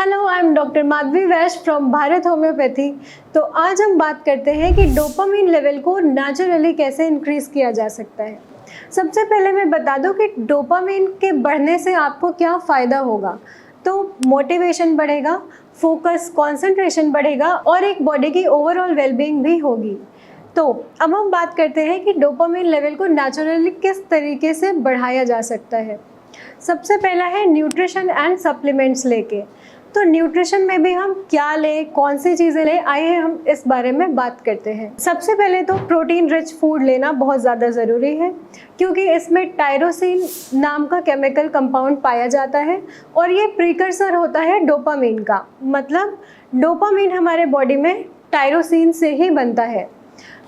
Hello, I am doctor Madhavi Vysya from Bharat homeopathy. तो आज हम बात करते हैं कि डोपामिन लेवल को नेचुरली कैसे इंक्रीज किया जा सकता है। सबसे पहले मैं बता दूं कि डोपामिन के बढ़ने से आपको क्या फ़ायदा होगा। तो मोटिवेशन बढ़ेगा, फोकस, कंसंट्रेशन बढ़ेगा और एक बॉडी की ओवरऑल वेलबींग भी होगी। तो अब हम बात करते हैं कि डोपामिन लेवल को नेचुरली किस तरीके से बढ़ाया जा सकता है। सबसे पहला है न्यूट्रिशन एंड सप्लीमेंट्स लेके। तो न्यूट्रिशन में भी हम क्या लें, कौन सी चीज़ें लें, आइए हम इस बारे में बात करते हैं। सबसे पहले तो प्रोटीन रिच फूड लेना बहुत ज़्यादा ज़रूरी है, क्योंकि इसमें टायरोसिन नाम का केमिकल कंपाउंड पाया जाता है और ये प्रीकर्सर होता है डोपामिन का। मतलब डोपामिन हमारे बॉडी में टायरोसिन से ही बनता है।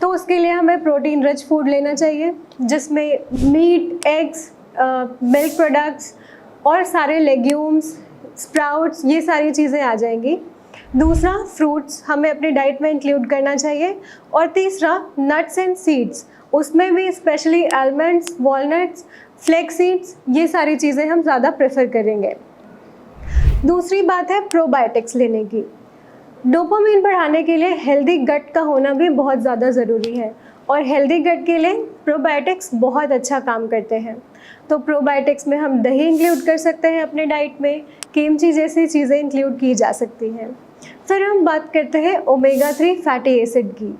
तो उसके लिए हमें प्रोटीन रिच फूड लेना चाहिए, जिसमें मीट, एग्स, मिल्क प्रोडक्ट्स और सारे लेग्यूम्स, स्प्राउट्स, ये सारी चीज़ें आ जाएंगी। दूसरा, फ्रूट्स हमें अपनी डाइट में इंक्लूड करना चाहिए। और तीसरा, नट्स एंड सीड्स, उसमें भी specially almonds, walnuts, flax seeds, ये सारी चीज़ें हम ज़्यादा प्रेफर करेंगे। दूसरी बात है प्रोबायोटिक्स लेने की। डोपामिन बढ़ाने के लिए हेल्दी गट का होना भी बहुत ज़्यादा ज़रूरी है और हेल्दी गट के लिए प्रोबायोटिक्स बहुत अच्छा काम करते हैं। तो प्रोबायोटिक्स में हम दही इंक्लूड कर सकते हैं अपने डाइट में, किमची जैसी चीज़ें इंक्लूड की जा सकती हैं। फिर हम बात करते हैं ओमेगा 3 फैटी एसिड की।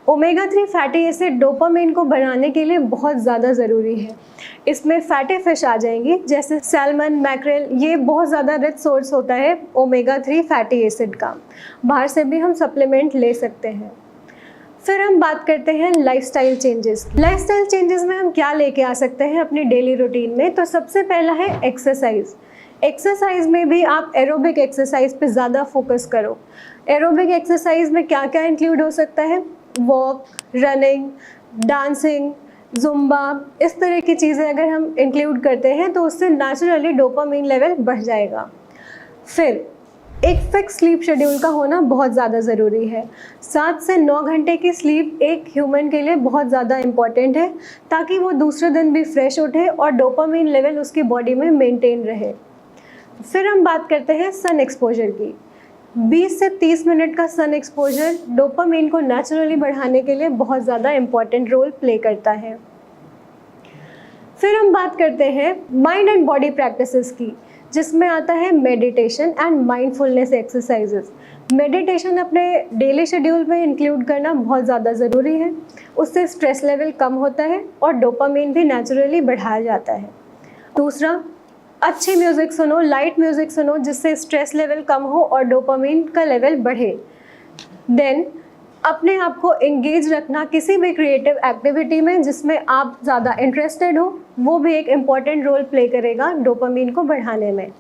ओमेगा 3 फैटी एसिड डोपामिन को बढ़ाने के लिए बहुत ज़्यादा ज़रूरी है। इसमें फैटी फिश आ जाएंगी, जैसे सैल्मन, मैक्रेल, ये बहुत ज़्यादा रिच सोर्स होता है ओमेगा 3 फैटी एसिड का। बाहर से भी हम सप्लीमेंट ले सकते हैं। फिर हम बात करते हैं लाइफस्टाइल चेंजेस की। लाइफस्टाइल चेंजेस में हम क्या लेके आ सकते हैं अपनी डेली रूटीन में। तो सबसे पहला है एक्सरसाइज। एक्सरसाइज में भी आप एरोबिक एक्सरसाइज पे ज़्यादा फोकस करो। एरोबिक एक्सरसाइज में क्या क्या इंक्लूड हो सकता है? वॉक, रनिंग, डांसिंग, जुम्बा, इस तरह की चीज़ें अगर हम इंक्लूड करते हैं तो उससे नेचुरली डोपामिन लेवल बढ़ जाएगा। फिर एक फिक्स स्लीप शेड्यूल का होना बहुत ज़्यादा ज़रूरी है। 7 से 9 घंटे की स्लीप एक ह्यूमन के लिए बहुत ज़्यादा इम्पॉर्टेंट है, ताकि वो दूसरे दिन भी फ्रेश उठे और डोपामिन लेवल उसकी बॉडी में मेंटेन रहे। फिर हम बात करते हैं सन एक्सपोजर की। 20 से 30 मिनट का सन एक्सपोजर डोपामिन को नेचुरली बढ़ाने के लिए बहुत ज़्यादा इम्पॉर्टेंट रोल प्ले करता है। फिर हम बात करते हैं माइंड एंड बॉडी प्रैक्टिसेस की, जिसमें आता है meditation and mindfulness exercises. Meditation अपने डेली शेड्यूल में इंक्लूड करना बहुत ज़्यादा ज़रूरी है। उससे स्ट्रेस लेवल कम होता है और डोपामिन भी नेचुरली बढ़ाया जाता है। दूसरा, अच्छी म्यूज़िक सुनो, लाइट म्यूज़िक सुनो, जिससे स्ट्रेस लेवल कम हो और डोपामिन का लेवल बढ़े। देन अपने आप को एंगेज रखना किसी भी क्रिएटिव एक्टिविटी में जिसमें आप ज़्यादा इंटरेस्टेड हो, वो भी एक इम्पॉर्टेंट रोल प्ले करेगा डोपामिन को बढ़ाने में।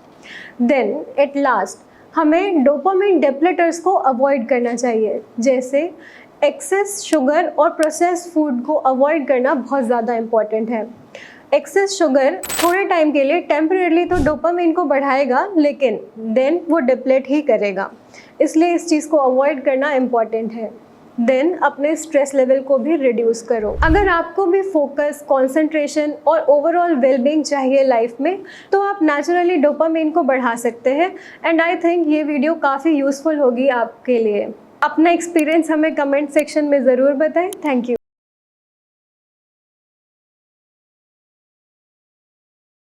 देन एट लास्ट, हमें डोपामिन डिप्लेटर्स को अवॉइड करना चाहिए, जैसे एक्सेस शुगर और प्रोसेस्ड फूड को अवॉइड करना बहुत ज़्यादा इम्पॉर्टेंट है। एक्सेस शुगर थोड़े टाइम के लिए टेम्परेरली तो डोपामिन को बढ़ाएगा, लेकिन देन वो डिप्लेट ही करेगा, इसलिए इस चीज़ को अवॉइड करना इम्पॉर्टेंट है। देन अपने स्ट्रेस लेवल को भी रिड्यूस करो। अगर आपको भी फोकस, कंसंट्रेशन और ओवरऑल वेलबींग चाहिए लाइफ में, तो आप नेचुरली डोपामिन को बढ़ा सकते हैं। एंड आई थिंक ये वीडियो काफ़ी यूज़फुल होगी आपके लिए। अपना एक्सपीरियंस हमें कमेंट सेक्शन में ज़रूर बताएं। Thank you.